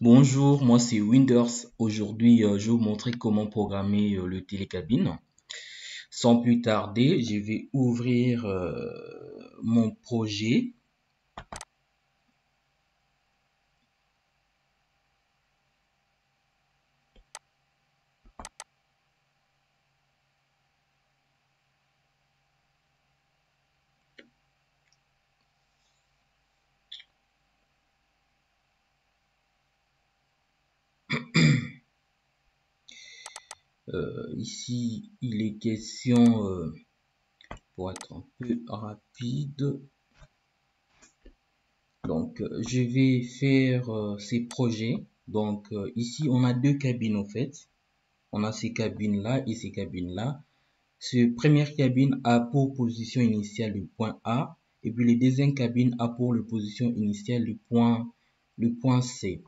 Bonjour, moi c'est Winders. Aujourd'hui, je vais vous montrer comment programmer le télécabine. Sans plus tarder, je vais ouvrir mon projet. Ici, il est question, pour être un peu rapide, donc je vais faire ces projets. Donc ici, on a deux cabines en fait. On a ces cabines-là et ces cabines-là. Cette première cabine a pour position initiale le point A et puis les deuxième cabine a pour le position initiale le point C.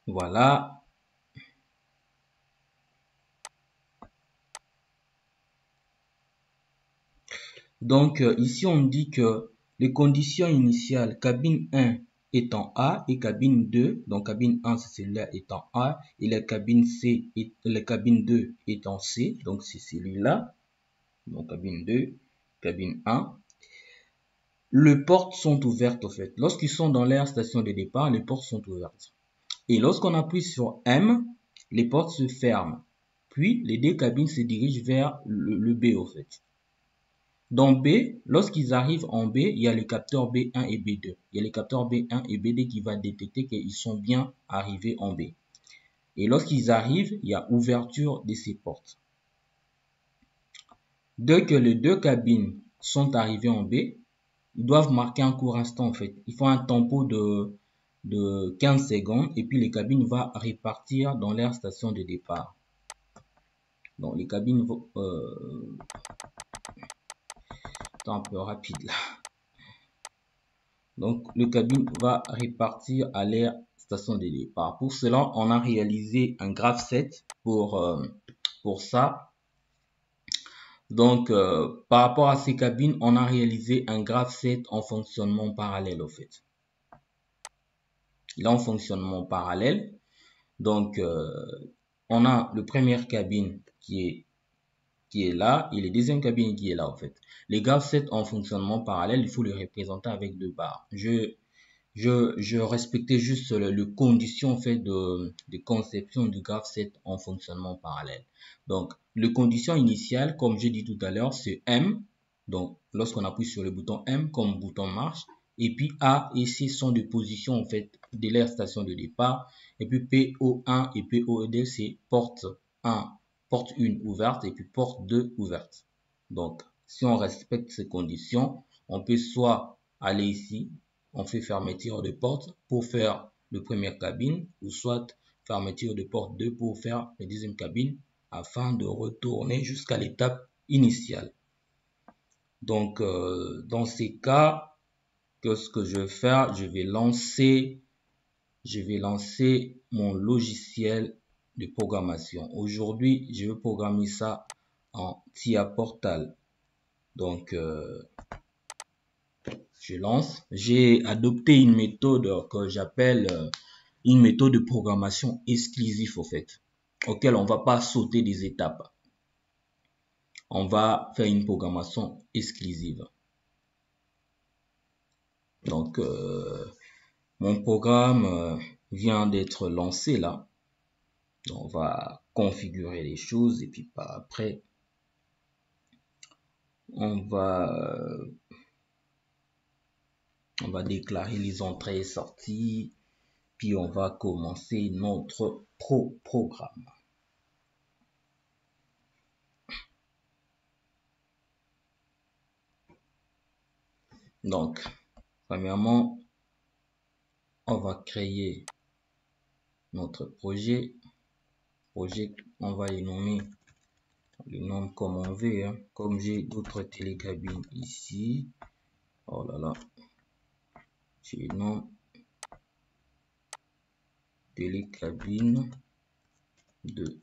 Voilà. Donc ici on dit que les conditions initiales cabine 1 est en A et cabine 2, donc cabine 1 c'est celui-là est en A et la cabine C et la cabine 2 est en C, donc c'est celui-là. Donc cabine 2, cabine 1. Les portes sont ouvertes en fait. Lorsqu'ils sont dans l'aire station de départ, les portes sont ouvertes. Et lorsqu'on appuie sur M, les portes se ferment. Puis les deux cabines se dirigent vers le B en fait. Dans B, lorsqu'ils arrivent en B, il y a les capteurs B1 et B2. Il y a les capteurs B1 et B2 qui va détecter qu'ils sont bien arrivés en B. Et lorsqu'ils arrivent, il y a ouverture de ces portes. Dès que les deux cabines sont arrivées en B, ils doivent marquer un court instant en fait. Il faut un tempo de 15 secondes et puis les cabines vont repartir dans leur station de départ. Donc les cabines vont... un peu rapide là. Donc le cabine va repartir à leur station de départ. Pour cela, on a réalisé un graph set pour ça. Donc par rapport à ces cabines, on a réalisé un graph set en fonctionnement parallèle au fait. Là en fonctionnement parallèle. Donc on a le première cabine qui est là et les deuxième cabine qui est là en fait. Les graph sets en fonctionnement parallèle, il faut les représenter avec deux barres. Je respectais juste le condition en fait de conception du graph set en fonctionnement parallèle. Donc, les conditions initiales, comme j'ai dit tout à l'heure, c'est M. Donc, lorsqu'on appuie sur le bouton M comme bouton marche, et puis A et C sont des positions en fait de leur station de départ, et puis PO1 et PO2 c'est porte 1, porte 1 ouverte et puis porte 2 ouverte. Donc, si on respecte ces conditions, on peut soit aller ici, on fait fermeture de porte pour faire le première cabine, ou soit fermeture de porte 2 pour faire la deuxième cabine, afin de retourner jusqu'à l'étape initiale. Donc, dans ces cas, qu'est-ce que je vais faire? Je vais lancer mon logiciel de programmation. Aujourd'hui, je vais programmer ça en TIA Portal. Donc, je lance. J'ai adopté une méthode que j'appelle une méthode de programmation exclusive au fait, auquel on va pas sauter des étapes. On va faire une programmation exclusive. Donc, mon programme vient d'être lancé là. On va configurer les choses et puis par après, on va déclarer les entrées et sorties, puis on va commencer notre programme. Donc, premièrement, on va créer notre projet. On va les nommer, le nom comme on veut, hein. Comme j'ai d'autres télécabines ici. Oh là là. J'ai le nom télécabine de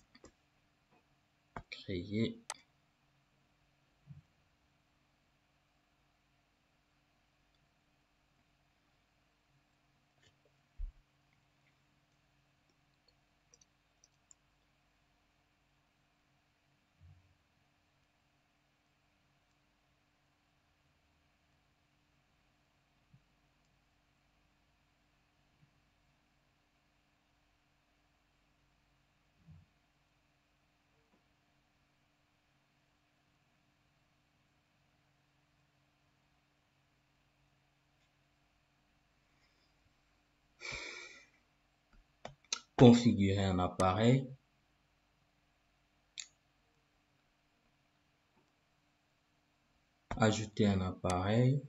créer. configurer un appareil. Ajouter un appareil.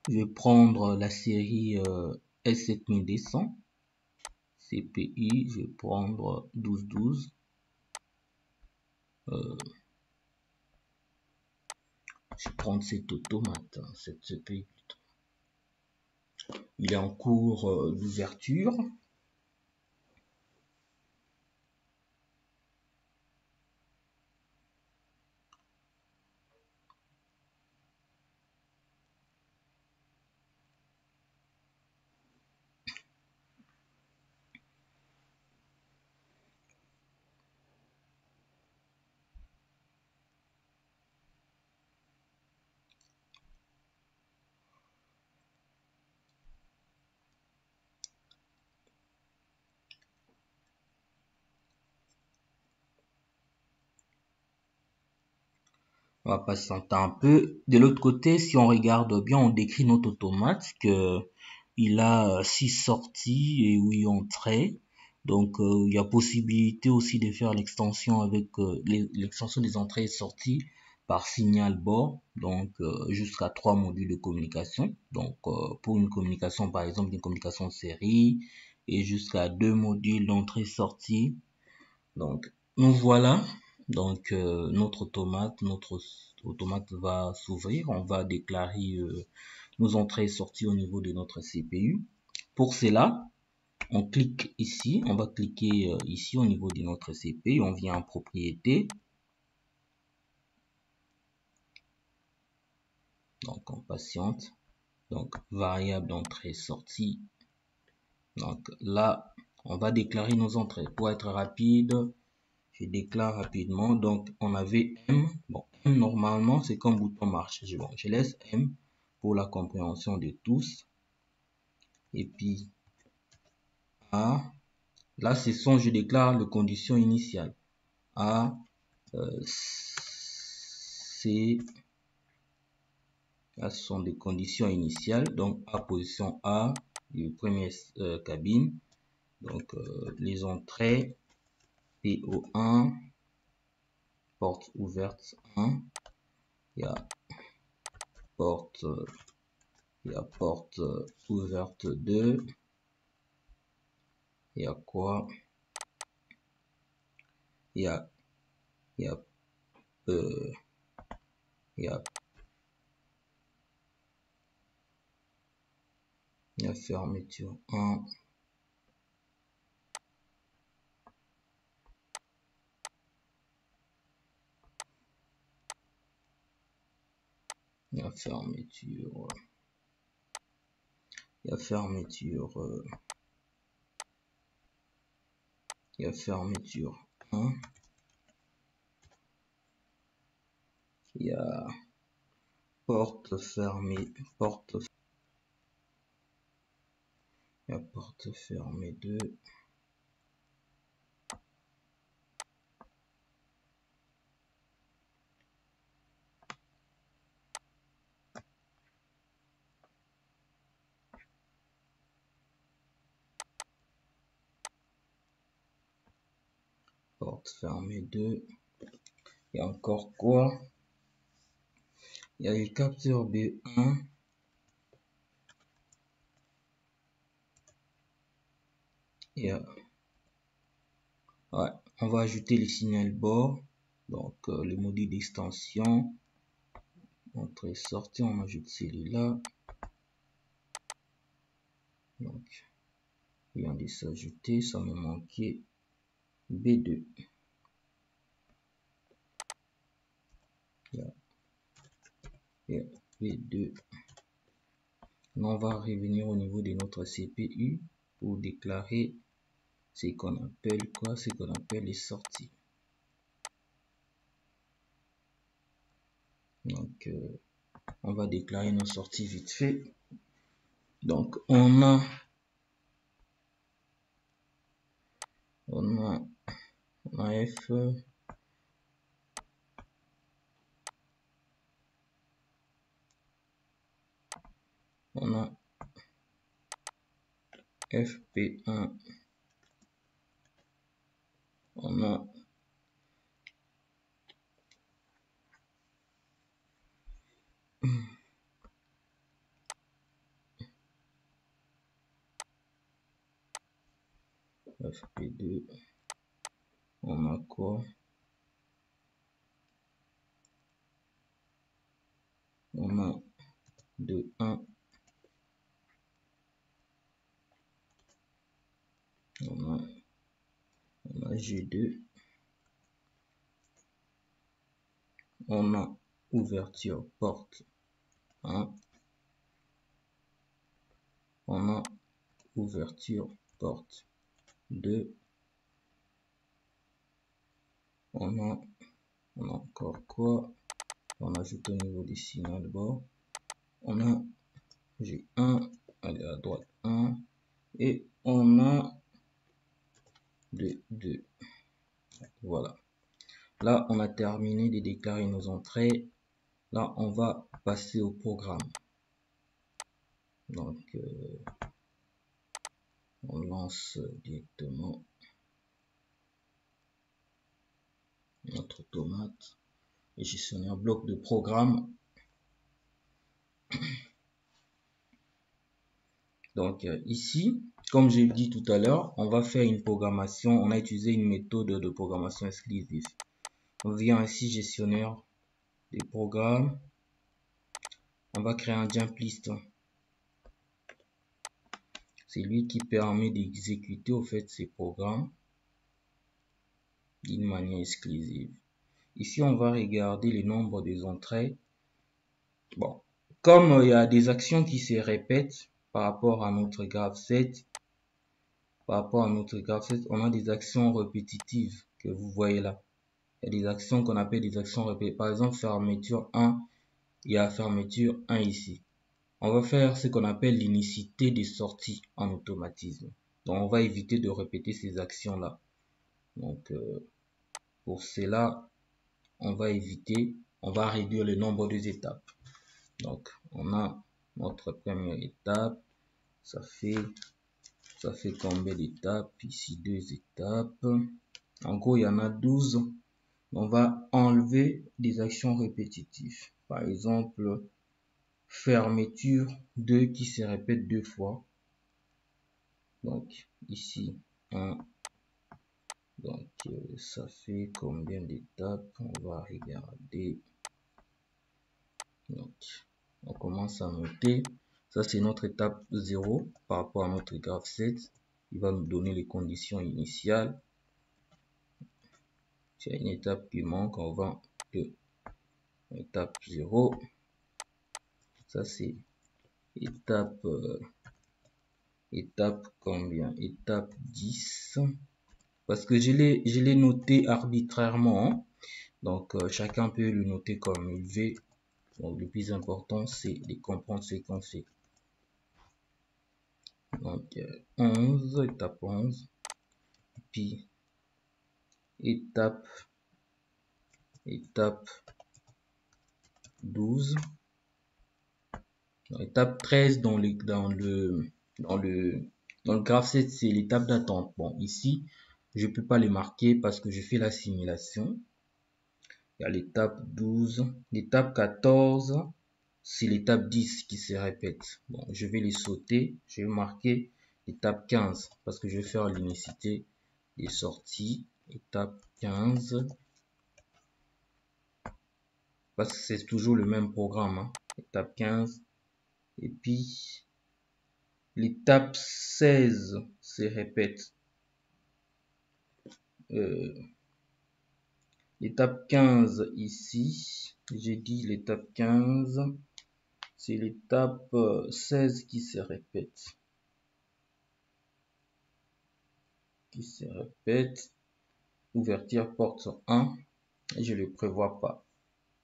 Je vais prendre la série S7200. CPI, je vais prendre 1212. Je vais prendre cet automate, cette CPI. Il est en cours d'ouverture. On va patienter un peu. De l'autre côté, si on regarde bien, on décrit notre automate que il a 6 sorties et 8 entrées. Donc, il y a possibilité aussi de faire l'extension avec l'extension des entrées et sorties par signal bord. Donc, jusqu'à 3 modules de communication. Donc, pour une communication, par exemple, une communication de série et jusqu'à 2 modules d'entrée-sortie. Donc, nous voilà. Donc, notre automate va s'ouvrir. On va déclarer nos entrées et sorties au niveau de notre CPU. Pour cela, on clique ici. On va cliquer ici au niveau de notre CPU. On vient en propriété. Donc, on patiente. Donc, variable d'entrée et sortie. Donc, là, on va déclarer nos entrées. Pour être rapide, je déclare rapidement. Donc, on avait M. Bon, M, normalement, c'est comme bouton marche. Bon, je laisse M pour la compréhension de tous. Et puis, A. Là, je déclare les conditions initiales. A, C. Là, ce sont des conditions initiales. Donc, A, position A, du premier cabine. Donc, les entrées, PO1, porte ouverte 1. Il y a porte ouverte 2. Il y a quoi? Il y a fermeture 1. Il y a fermeture. Il y a fermeture. Il y a fermeture 1. Il y a porte fermée. Il y a porte fermée 2. Porte fermée 2. Il y a encore quoi? Il y a les capteurs B1. Ouais, on va ajouter les signal bord. Donc, le module d'extension. Entrée, sortie, on ajoute celui-là. Donc, il vient de s'ajouter, ça me manquait B2. B2. On va revenir au niveau de notre CPU pour déclarer ce qu'on appelle quoi? Ce qu'on appelle les sorties. Donc, on va déclarer nos sorties vite fait. Donc, on a F. on a FP1, on a FP2, on a quoi? On a 2-1, on a G2, on a ouverture porte 1, on a ouverture porte 2, on a encore quoi? On ajoute au niveau des signaux de bord, on a G1, allez à droite 1, et on a 2. Voilà. Là, on a terminé de déclarer nos entrées. Là, on va passer au programme. Donc, on lance directement notre automate et gestionnaire bloc de programme. Donc, ici, comme j'ai dit tout à l'heure, on va faire une programmation. On a utilisé une méthode de programmation exclusive. On vient ici, gestionnaire des programmes. On va créer un jump list. C'est lui qui permet d'exécuter au fait ces programmes d'une manière exclusive. Ici, on va regarder le nombre des entrées. Bon, comme il y a des actions qui se répètent par rapport à notre graph set, on a des actions répétitives que vous voyez là. Il y a des actions qu'on appelle des actions répétitives. Par exemple, fermeture 1, il y a fermeture 1 ici. On va faire ce qu'on appelle l'unicité des sorties en automatisme. Donc, on va éviter de répéter ces actions-là. Donc, pour cela, on va réduire le nombre des étapes. Donc, on a notre première étape. Ça fait combien d'étapes? Ici, 2 étapes. En gros, il y en a 12. On va enlever des actions répétitives. Par exemple, fermeture 2 qui se répète 2 fois. Donc, ici, 1. Donc, ça fait combien d'étapes? On va regarder. Donc, on commence à noter. Ça, c'est notre étape 0 par rapport à notre graph set. Il va nous donner les conditions initiales. Il y a une étape qui manque. On va de étape 0. Ça, c'est étape combien? Étape 10. Parce que je l'ai noté arbitrairement. Hein. Donc, chacun peut le noter comme il veut. Donc, le plus important, c'est de comprendre ce qu'on fait. Donc, 11, étape 11. Puis, étape 12. Étape 13 dans le graph set, c'est l'étape d'attente. Bon, ici, je peux pas les marquer parce que je fais la simulation. Il y a l'étape 12. L'étape 14, c'est l'étape 10 qui se répète. Bon, je vais les sauter. Je vais marquer l'étape 15 parce que je vais faire l'unicité des sorties. Étape 15. Parce que c'est toujours le même programme. Hein. Étape 15. Et puis, l'étape 16 se répète. L'étape 15 ici, j'ai dit l'étape 15, c'est l'étape 16 qui se répète. Ouverture porte 1, et je ne le prévois pas.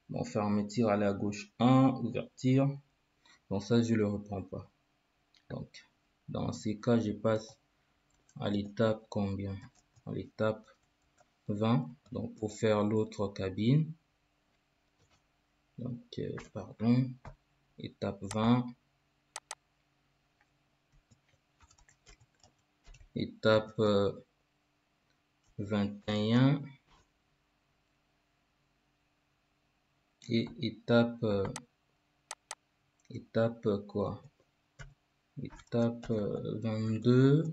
Bon, fermeture aller à gauche 1, ouverture. Donc ça, je ne le reprends pas. Donc, dans ces cas, je passe à l'étape combien? À l'étape 20. Donc, pour faire l'autre cabine. Donc, pardon. Étape 20. étape 21 et étape quoi? Étape 22.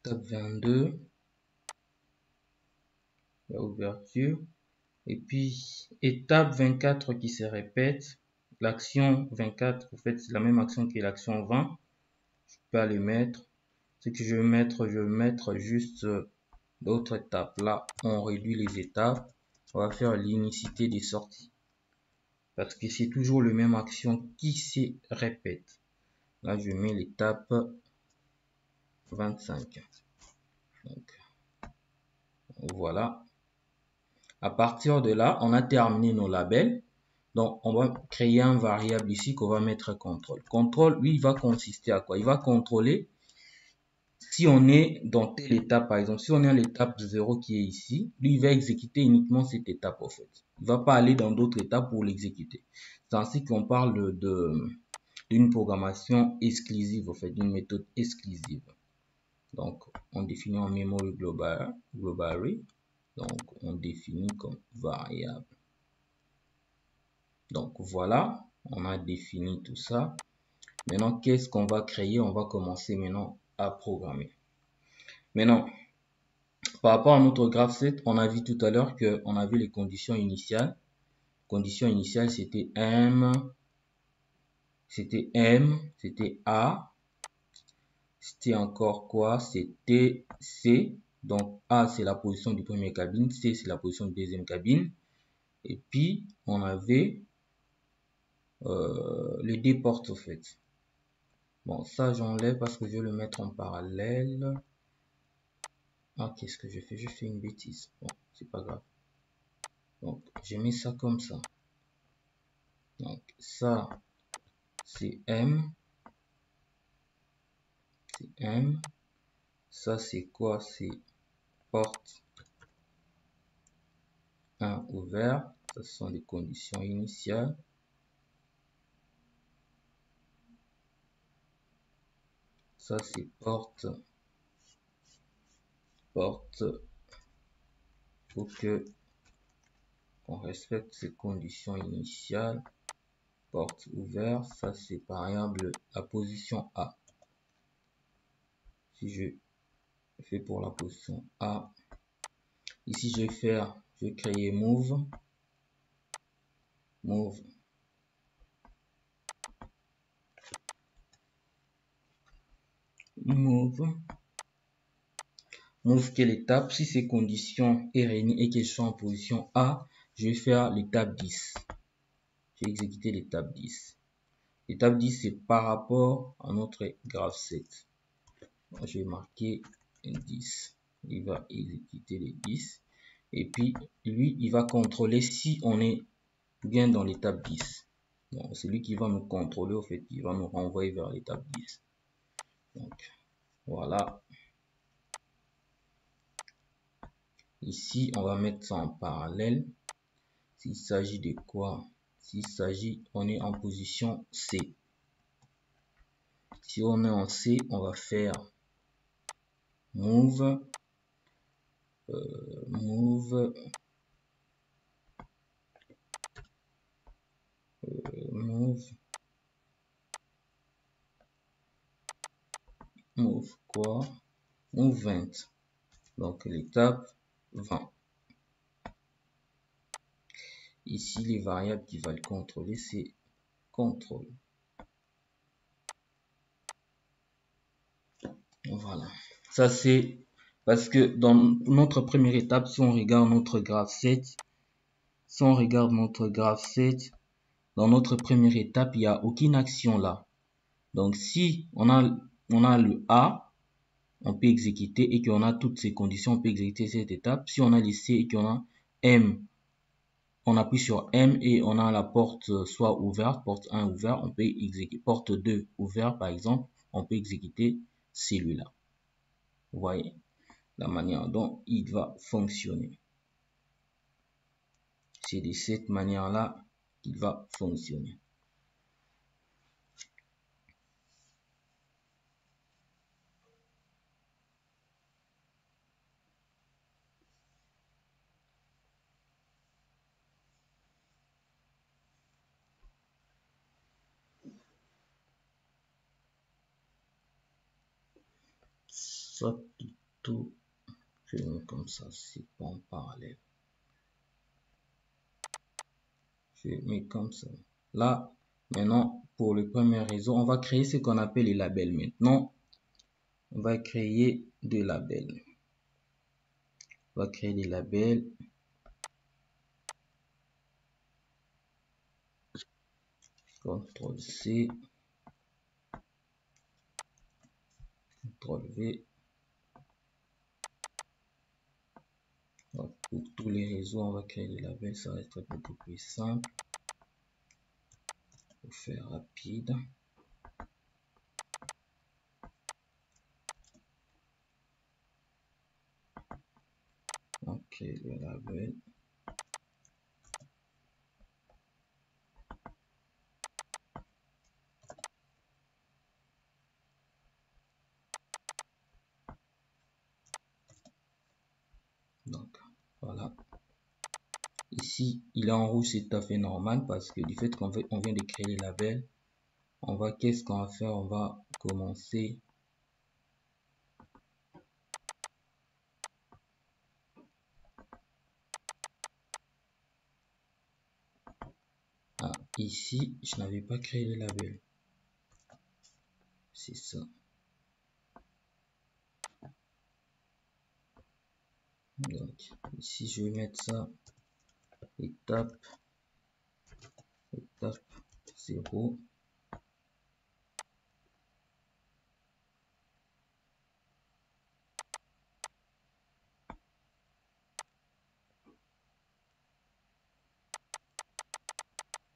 Étape 22, la ouverture. Et puis, étape 24 qui se répète. L'action 24, en fait, c'est la même action que l'action 20. Je peux pas le mettre. Ce que je vais mettre juste d'autres étapes. Là, on réduit les étapes. On va faire l'unicité des sorties. Parce que c'est toujours la même action qui se répète. Là, je mets l'étape 25. Donc, voilà. À partir de là, on a terminé nos labels. Donc, on va créer un variable ici qu'on va mettre contrôle. Contrôle, lui, il va consister à quoi? Il va contrôler si on est dans telle étape, par exemple. Si on est à l'étape 0 qui est ici, lui, il va exécuter uniquement cette étape, en fait. Il ne va pas aller dans d'autres étapes pour l'exécuter. C'est ainsi qu'on parle d'une programmation exclusive, en fait, d'une méthode exclusive. Donc, on définit en memory global array. Donc, on définit comme variable. Donc, voilà, on a défini tout ça. Maintenant, qu'est-ce qu'on va créer? On va commencer maintenant à programmer. Maintenant, par rapport à notre graph set, on a vu tout à l'heure qu'on avait les conditions initiales. Conditions initiales, c'était M, c'était A, c'était encore quoi? C'était C. Donc, A, c'est la position du premier cabine, C, c'est la position du deuxième cabine. Et puis, on avait le déport, au fait. Bon, ça, j'enlève parce que je vais le mettre en parallèle. Ah, qu'est-ce que je fais? Je fais une bêtise. Bon, c'est pas grave. Donc, j'ai mis ça comme ça. Donc, ça, c'est M. C'est M. Ça, c'est quoi? C'est porte 1 ouvert. Ça, ce sont les conditions initiales. Ça, c'est porte. Faut que on respecte ces conditions initiales. Porte ouvert. Ça, c'est variable la position A. Si je fais pour la position A, ici je vais créer move quelle étape? Si ces conditions est réunies et qu'elles sont en position A, je vais faire l'étape 10. Je vais exécuter l'étape 10. L'étape 10, c'est par rapport à notre graph set. Je vais marquer 10. Il va exécuter les 10. Et puis, lui, il va contrôler si on est bien dans l'étape 10. Donc, c'est lui qui va nous contrôler, au fait, il va nous renvoyer vers l'étape 10. Donc, voilà. Ici, on va mettre ça en parallèle. S'il s'agit de quoi? S'il s'agit, on est en position C. Si on est en C, on va faire move quoi? Move 20. Donc l'étape 20. Ici, les variables qui va le contrôler, c'est contrôle. Voilà. Ça, c'est parce que dans notre première étape, si on regarde notre graph set, dans notre première étape, il n'y a aucune action là. Donc, si on a le A, on peut exécuter et qu'on a toutes ces conditions, on peut exécuter cette étape. Si on a les C et qu'on a M, on appuie sur M et on a la porte soit ouverte, porte 1 ouverte, on peut exécuter, porte 2 ouverte par exemple, on peut exécuter celui-là. Vous voyez la manière dont il va fonctionner. C'est de cette manière-là qu'il va fonctionner. Ça, tout, je mets comme ça, c'est pas en parallèle. Je mets comme ça. Là, maintenant, pour le premier réseau, on va créer ce qu'on appelle les labels. Maintenant, on va créer des labels. On va créer des labels. CTRL-C. CTRL-V. Pour tous les réseaux, on va créer des labels. Ça va être beaucoup plus simple. Pour faire rapide. Ok, le label. Donc, voilà. Ici, il est en rouge, c'est tout à fait normal parce que du fait qu'on vient de créer les labels, qu'est-ce qu'on va faire? On va commencer ici, je n'avais pas créé les labels. C'est ça. Donc, ici, je vais mettre ça, étape 0.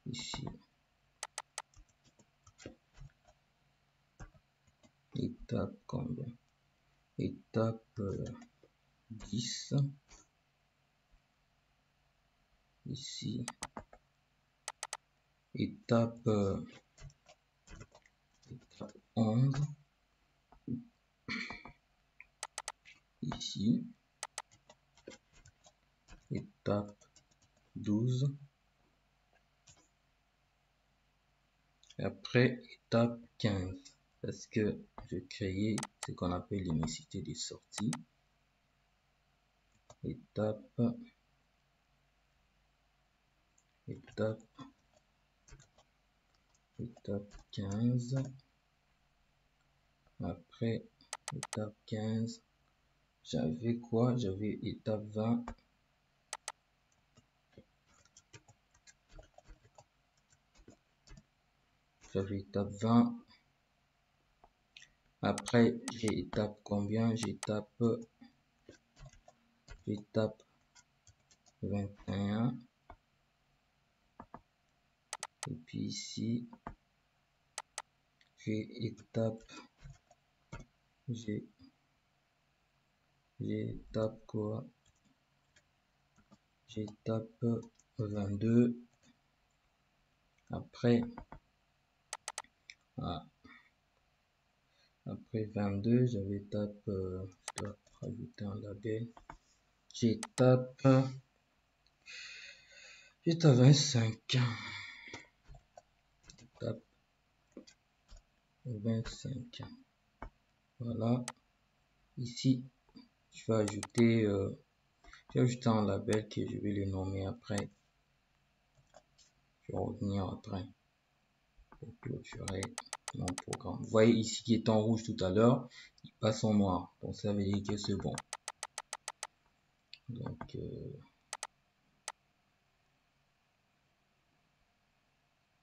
Ici, étape combien? Étape 10. Ici, étape 11. Ici, étape 12. Et après, étape 15. Parce que je crée ce qu'on appelle l'unicité des sorties. Étape 15. Après étape 15, j'avais quoi? J'avais étape 20. J'avais étape 20. Après, j'ai étape combien? J'ai étape 21. Et puis ici, j'ai étape quoi? J'ai étape 22. Après 22, j'avais étape, je dois rajouter un label. J'ai étape 25. Étape 25. Voilà. Ici, je vais ajouter un label que je vais le nommer après. Je vais revenir après pour clôturer mon programme. Vous voyez ici qui est en rouge tout à l'heure, il passe en noir. Donc ça veut dire que c'est bon. Donc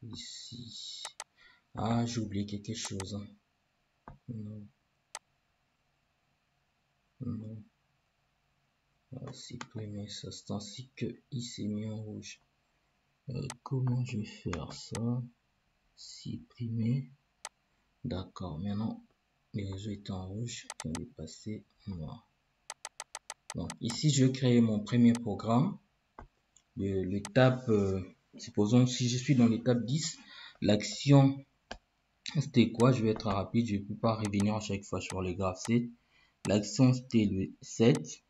ici. Ah, j'ai oublié quelque chose. Non. Non. On va supprimer ça. C'est ainsi que il s'est mis en rouge. Comment je vais faire ça? Supprimer. D'accord. Maintenant, les réseaux étaient en rouge. Je vais passer en noir. Donc ici, je vais créer mon premier programme. L'étape Supposons si je suis dans l'étape 10, l'action c'était quoi? Je vais être rapide, je ne peux pas revenir à chaque fois sur les graphes 7. L'action c'était le 7,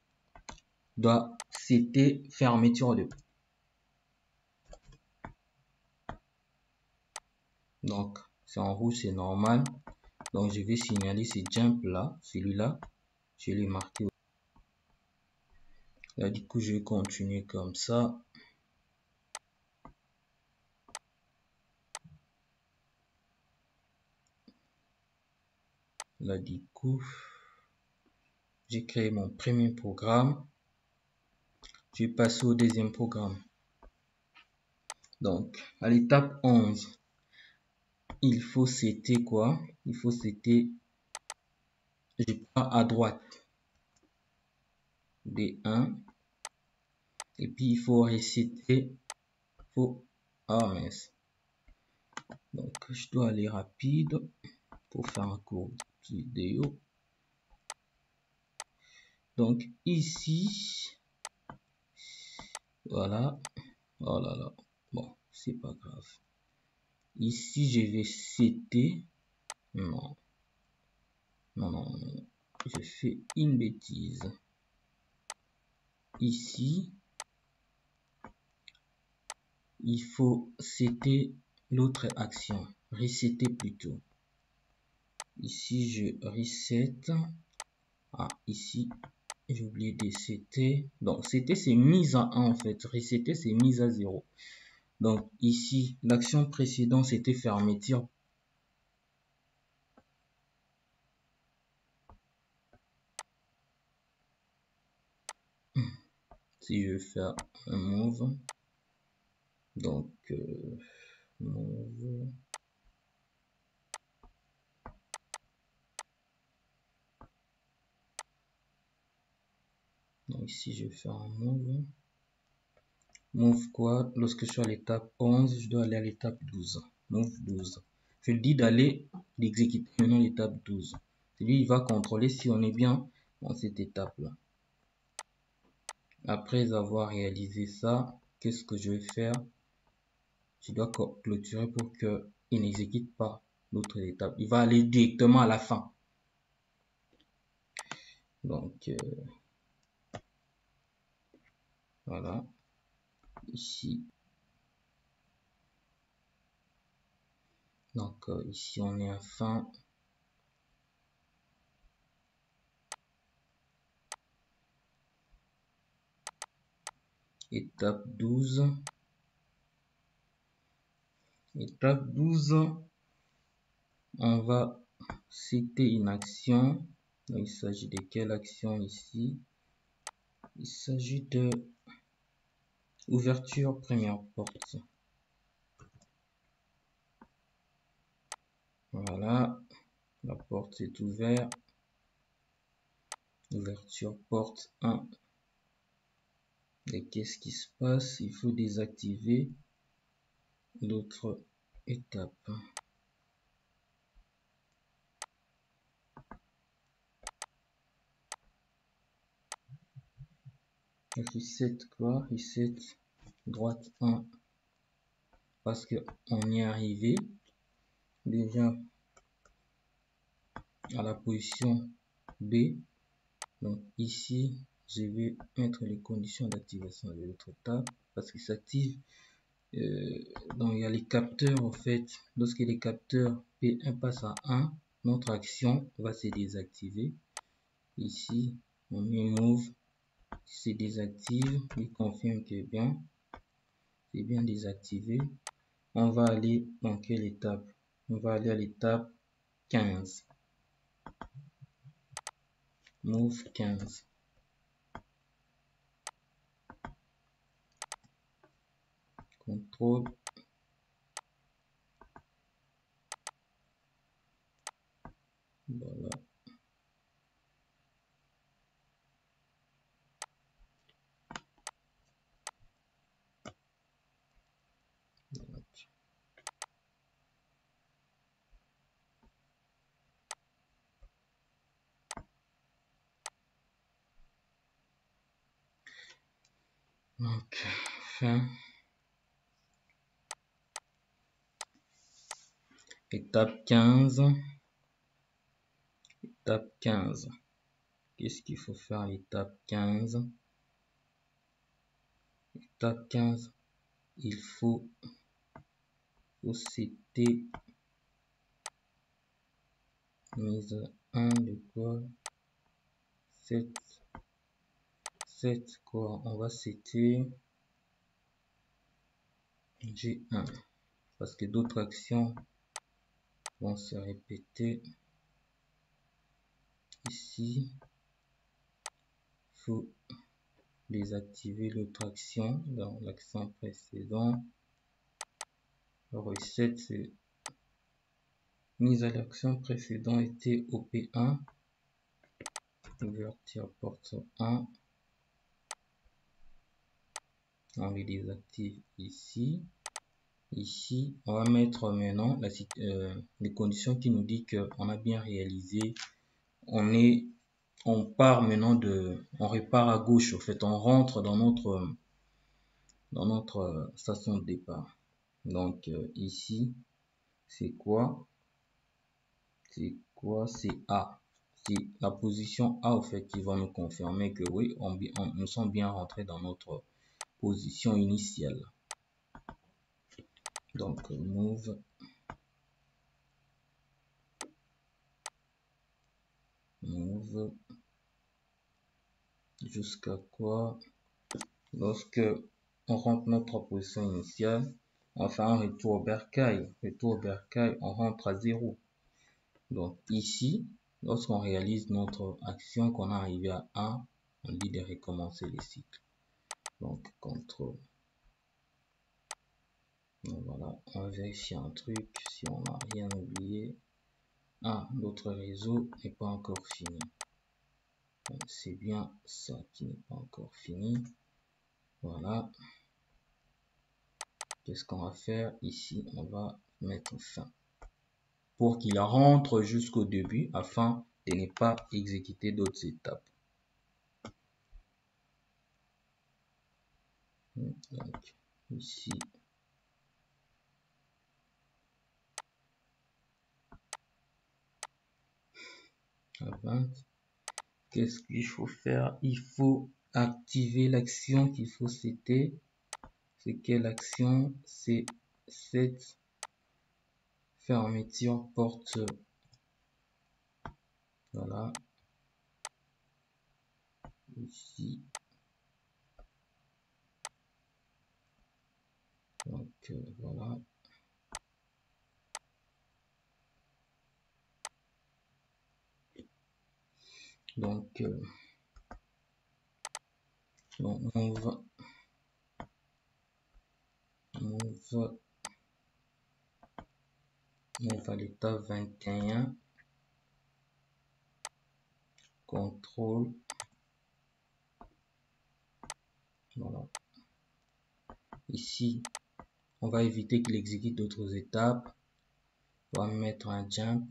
c'était fermeture de. Donc c'est en rouge, c'est normal. Donc je vais signaler ce jump là, celui-là, je l'ai marqué. Là du coup je vais continuer comme ça. Là du coup j'ai créé mon premier programme. Je vais passer au deuxième programme. Donc à l'étape 11, il faut setter quoi? Il faut setter, je pars à droite D1 et puis il faut resetter, ah mince, donc je dois aller rapide pour faire un court vidéo. Donc ici, voilà, oh là là, bon c'est pas grave. Ici je vais setter, non, je fais une bêtise. Ici, il faut setter l'autre action, resetter plutôt. Ici je reset. Ah, ici j'ai oublié de setter. Donc setter c'est mise à 1 en fait. Resetter c'est mise à 0. Donc ici l'action précédente c'était fermeture. Si je veux faire un move, donc move, donc ici je vais faire un move. Move quoi? Lorsque je suis à l'étape 11, je dois aller à l'étape 12. Move 12. Je lui dis d'aller d'exécuter maintenant l'étape 12. Lui, il va contrôler si on est bien dans cette étape-là. Après avoir réalisé ça, qu'est-ce que je vais faire? Je dois clôturer pour qu'il n'exécute pas l'autre étape. Il va aller directement à la fin. Donc, voilà. Ici. Donc, ici, on est à fin. Étape 12. Étape 12. On va citer une action. Donc, il s'agit de quelle action ici? Il s'agit de ouverture première porte. Voilà, la porte est ouverte. Ouverture porte 1. Et qu'est-ce qui se passe? Il faut désactiver l'autre étape. Reset quoi? Reset droite 1. Parce que on y est arrivé déjà à la position B. Donc ici, je vais mettre les conditions d'activation de l'autre étape parce qu'il s'active. Donc il y a les capteurs en fait. Lorsque les capteurs P1 passe à 1, notre action va se désactiver. Ici, on met move, c'est désactive, il confirme que c'est bien désactivé. On va aller dans quelle étape? On va aller à l'étape 15. Move 15. Contrôle. Voilà. Donc, fin. l'étape 15. Étape 15. Qu'est-ce qu'il faut faire à l'étape 15? Étape 15, il faut citer mise 1 de quoi 7 quoi, on va citer G1 parce que d'autres actions vont se répéter ici. Il faut désactiver l'autre action dans l'action précédente. Recette, c'est mise à l'action précédente était OP1. Ouverture porte 1. On les désactive ici. Ici, on va mettre maintenant les conditions qui nous dit qu'on a bien réalisé. On part maintenant on repart à gauche. En fait, on rentre dans notre station de départ. Donc ici, c'est quoi? C'est A. C'est la position A au fait qui va nous confirmer que oui, nous sommes bien rentrés dans notre position initiale. Donc move jusqu'à quoi? Lorsque on rentre notre position initiale, on va faire un retour au bercail. Retour au bercail, on rentre à 0. Donc ici, lorsqu'on réalise notre action, qu'on est arrivé à 1, on dit de recommencer le cycle. Donc CTRL. Donc voilà, on va vérifier un truc si on n'a rien oublié. Ah, notre réseau n'est pas encore fini. C'est bien ça qui n'est pas encore fini. Voilà. Qu'est-ce qu'on va faire ici? On va mettre fin pour qu'il rentre jusqu'au début afin de ne pas exécuter d'autres étapes. Donc ici, à 20, qu'est-ce qu'il faut faire? Il faut activer l'action qu'il faut citer. C'est quelle action? C'est cette fermeture porte. Voilà. Ici. Donc voilà. Donc on va à l'étape 21. Contrôle. Voilà. Ici, on va éviter qu'il exécute d'autres étapes. On va mettre un jump.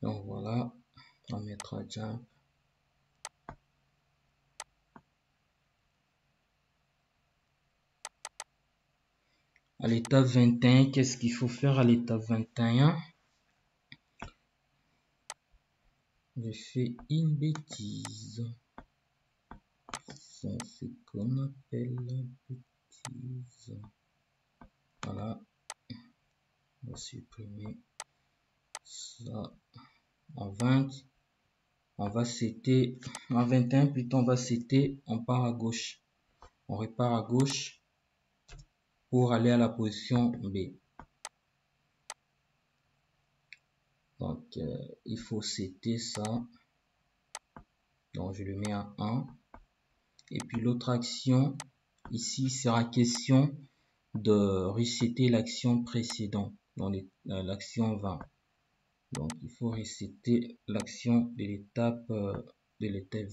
Donc voilà, on va mettre un jump. À l'étape 21, qu'est-ce qu'il faut faire à l'étape 21? J'ai fait une bêtise. C'est ce qu'on appelle la bêtise. Voilà. On va supprimer ça. En 20, on va citer. En 21, plutôt, on va citer. On part à gauche. On repart à gauche pour aller à la position B. Donc, il faut citer ça. Donc, je le mets à 1. Et puis, l'autre action, ici, sera question de resetter l'action précédente, dans l'action 20. Donc, il faut resetter l'action de l'étape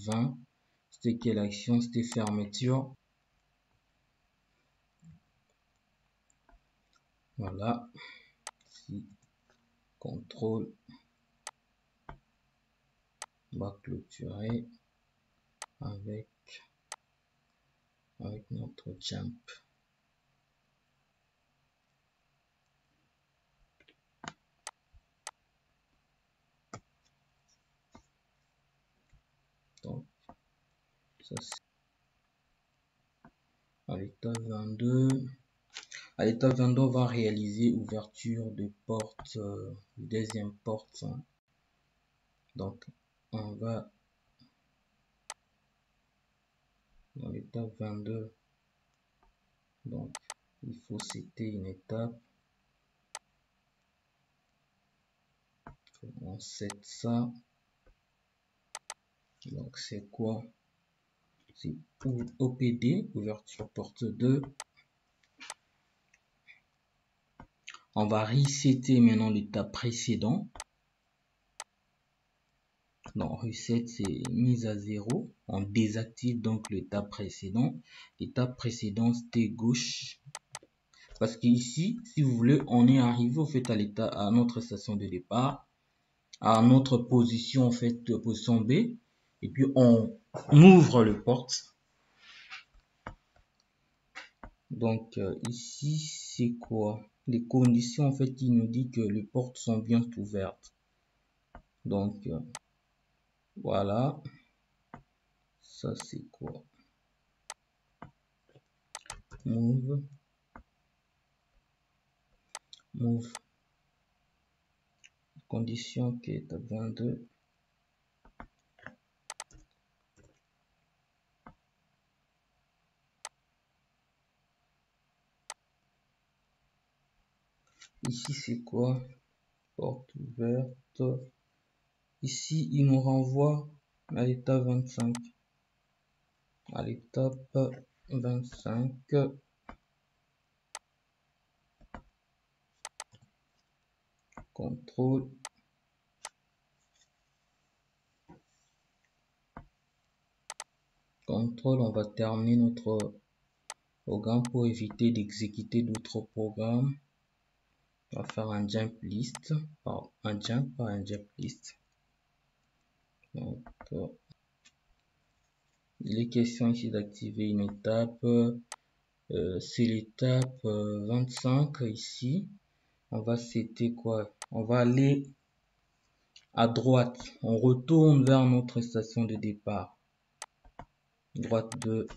20. C'était quelle action? C'était fermeture. Voilà. Ici, contrôle. On va clôturer. avec notre jump. Donc ça c'est à l'étape 22. À l'étape 22, on va réaliser ouverture de porte, deuxième porte. Donc on va dans l'étape 22. Donc il faut citer une étape. On set ça. Donc c'est quoi? C'est OPD, ouverture porte 2. On va resetter maintenant l'étape précédent. Donc reset c'est mise à 0. On désactive donc l'étape précédent. L'étape précédente c'était gauche. Parce qu'ici, si vous voulez, on est arrivé au fait à notre station de départ, à notre position en fait, position B, et puis on ouvre le porte. Donc ici c'est quoi? Les conditions en fait, il nous dit que les portes sont bien ouvertes. Donc voilà, ça c'est quoi? Move, condition qui est à 22. Ici c'est quoi? Porte ouverte. Ici il nous renvoie à l'étape 25. À l'étape 25. Contrôle. Contrôle, on va terminer notre programme pour éviter d'exécuter d'autres programmes. On va faire un jump list, un jump list. Donc, il est question ici d'activer une étape. C'est l'étape 25 ici. On va setter quoi? On va aller à droite. On retourne vers notre station de départ. Droite de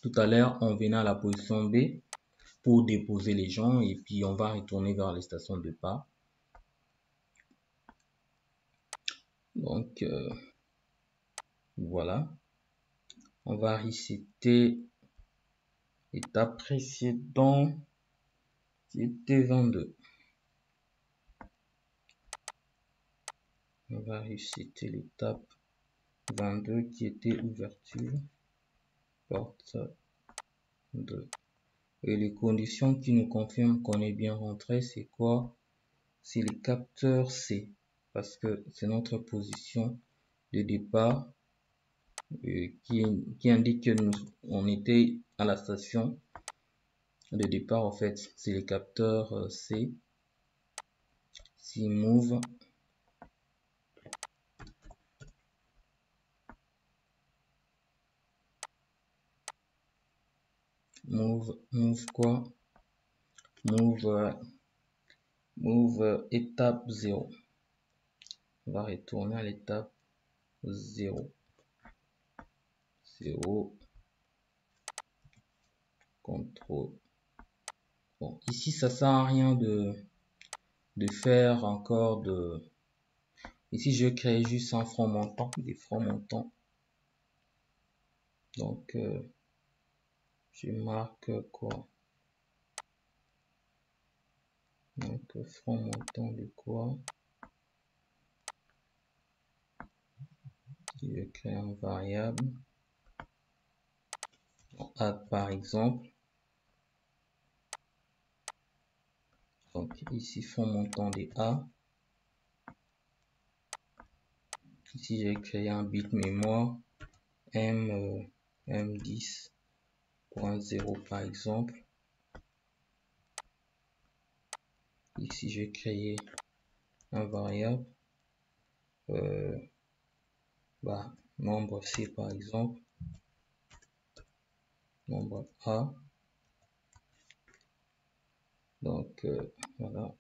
tout à l'heure, on venait à la position B pour déposer les gens et puis on va retourner vers les stations de départ. Donc voilà, on va resetter l'étape précédente qui était 22. On va resetter l'étape 22 qui était ouverture porte 2. Et les conditions qui nous confirment qu'on est bien rentré, c'est quoi? C'est le capteur C, parce que c'est notre position de départ qui indique que on était à la station de départ. En fait, c'est le capteur C. Si move quoi? Move étape 0. On va retourner à l'étape 0. Contrôle. Bon, ici ça sert à rien de faire encore de. Ici je crée juste un front montant, des fronts montants. Donc je marque quoi? Donc front montant de quoi? Je crée un variable. Add par exemple. Donc ici front montant des A. Ici j'ai créé un bit mémoire M10.0 par exemple. Ici j'ai créé un variable nombre C par exemple, nombre A. Donc voilà,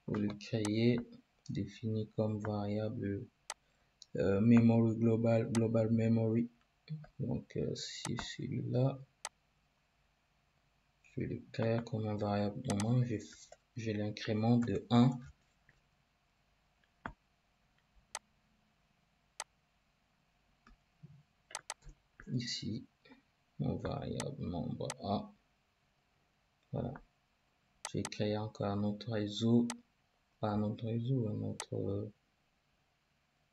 vous le créez, défini comme variable memory global memory. Donc c'est celui-là, je vais le créer comme un variable moment. J'ai l'incrément de 1. Ici, mon variable nombre A. Voilà. J'ai créé encore un autre réseau, pas un autre réseau, un autre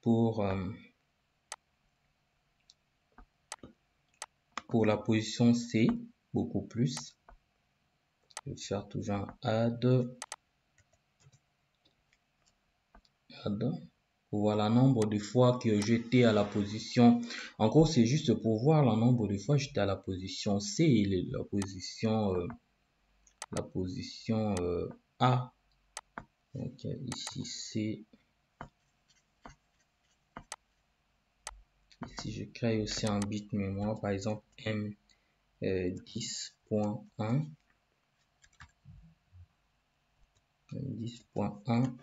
pour la position C, beaucoup plus. Je vais faire toujours un add pour voir le nombre de fois que j'étais à la position. En gros, c'est juste pour voir le nombre de fois j'étais à la position C et la position A. Donc ici C. Ici je crée aussi un bit mémoire, par exemple M 10.1. 10.1.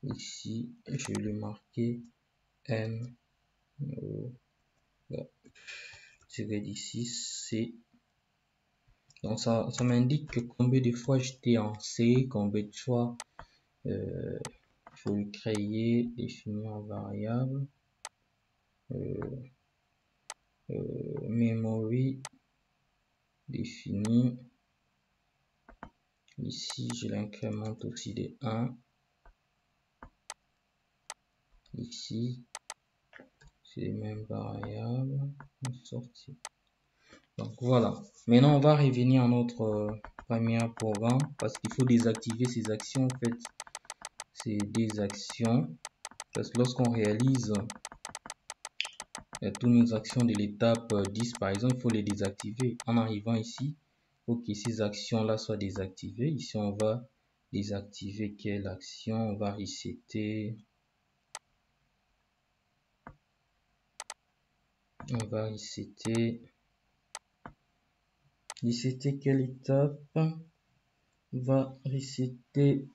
Ici je vais le marquer M tiré d'ici C. Donc ça m'indique que combien de fois j'étais en C, combien de fois il faut le créer, définir en variable, memory, défini. Ici je l'incrémente aussi de 1. Ici c'est les mêmes variables, sortie. Donc voilà, maintenant on va revenir à notre premier programme parce qu'il faut désactiver ces actions. En fait, c'est des actions parce que lorsqu'on réalise toutes nos actions de l'étape 10 par exemple, il faut les désactiver. En arrivant ici, il faut que ces actions là soient désactivées. Ici on va désactiver quelle action? On va resetter. On va resetter quelle étape? On va resetter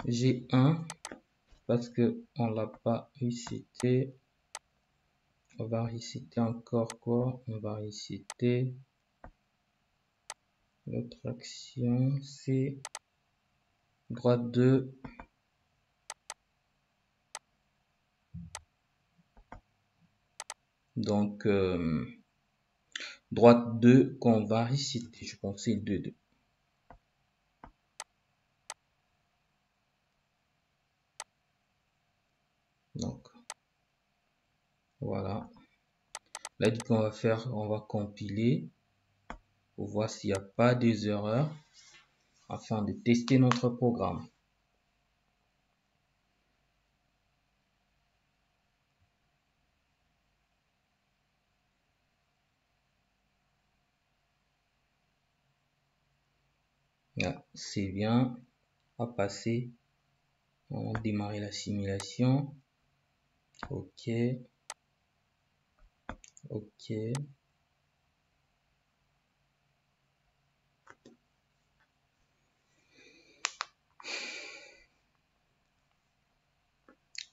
G1 parce que on l'a pas reseté. On va resetter encore quoi? On va resetter l'autre action, c'est droite 2. Donc droite 2 qu'on va resetter, je pense c'est 2. Donc voilà. Là du coup on va faire, on va compiler pour voir s'il n'y a pas des erreurs afin de tester notre programme. Là, c'est bien à passer. On va démarrer la simulation. Ok. Ok.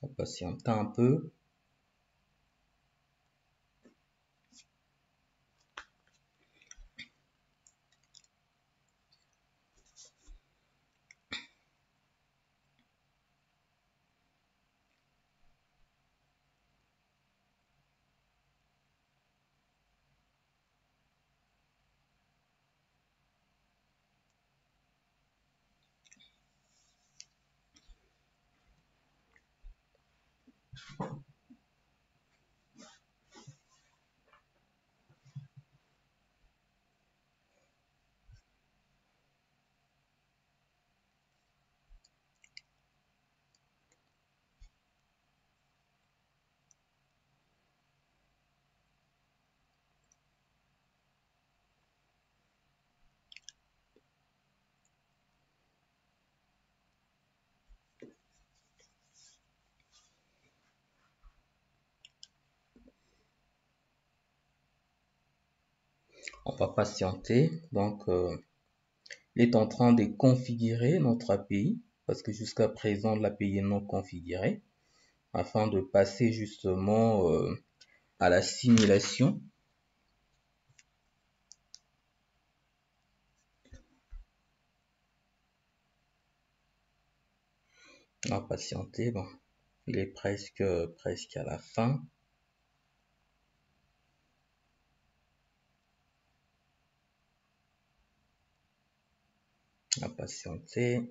On va patienter un peu. On va patienter. Donc, il est en train de configurer notre API parce que jusqu'à présent, l'API est non configurée afin de passer justement à la simulation. On va patienter. Bon, il est presque à la fin. On va patienter.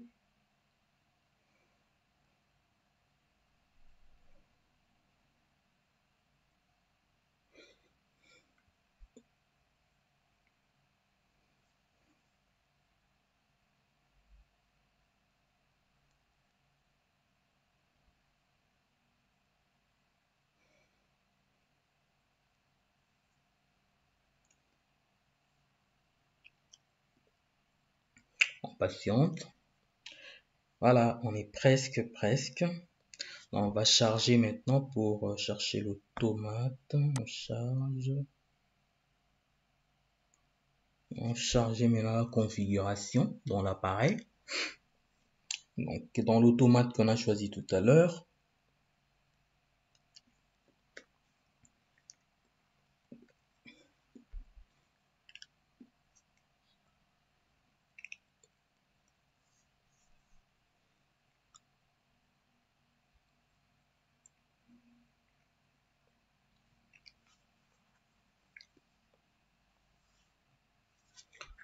On patiente. Voilà, on est presque. On va charger maintenant pour chercher l'automate. On charge. On charge maintenant la configuration dans l'appareil. Donc, dans l'automate qu'on a choisi tout à l'heure.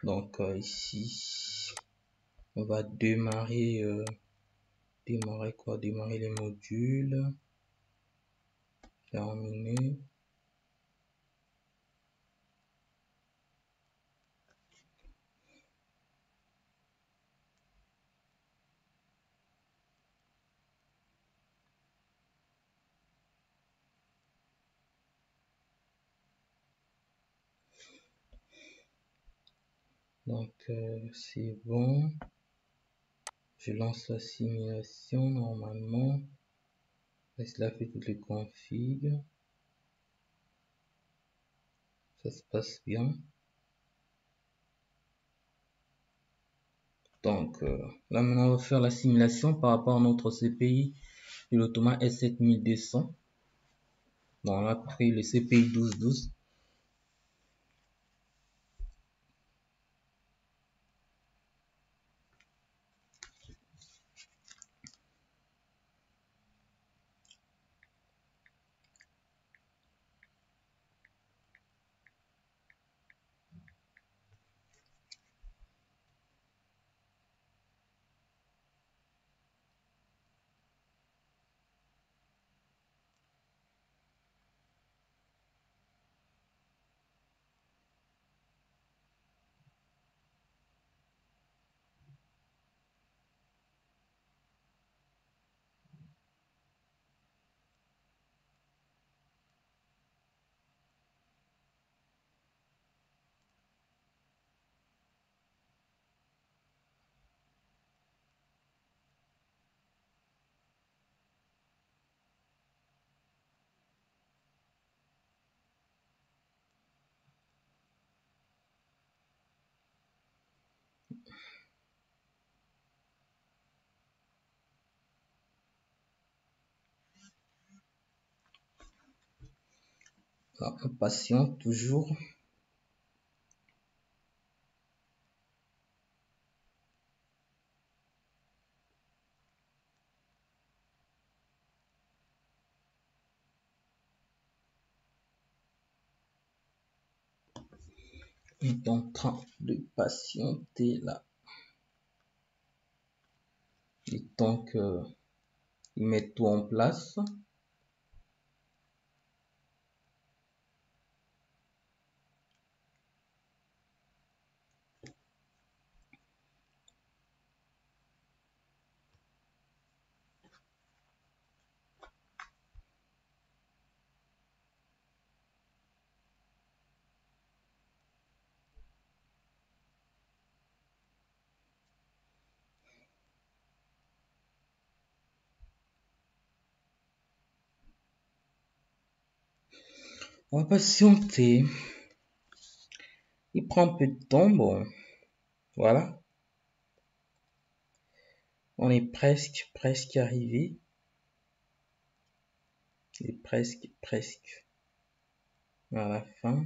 Donc, ici, on va démarrer, démarrer les modules. Terminer. Donc, c'est bon. Je lance la simulation normalement. Et cela fait toutes les configs. Ça se passe bien. Donc, là maintenant, on va faire la simulation par rapport à notre CPI de l'automate S7200. Bon, on a pris le CPI 1212. Alors, on patiente toujours. On est en train de patienter là. Le temps qu'ils mettent tout en place. On va patienter. Il prend un peu de temps, bon, voilà. On est presque arrivé. Et presque à la fin.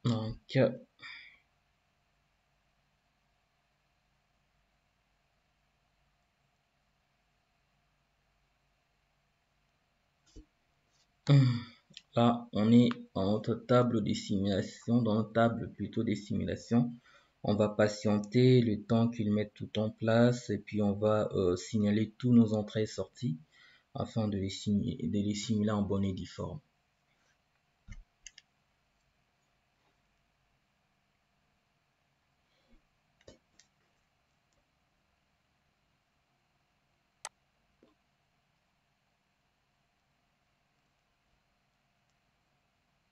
Donc, là, on est dans notre table de simulation, dans notre table plutôt des simulations. On va patienter le temps qu'ils mettent tout en place et puis on va signaler tous nos entrées et sorties afin de les simuler en bonne et due forme.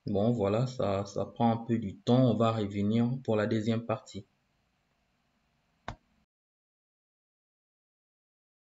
Bon, voilà, ça prend un peu du temps. On va revenir pour la deuxième partie.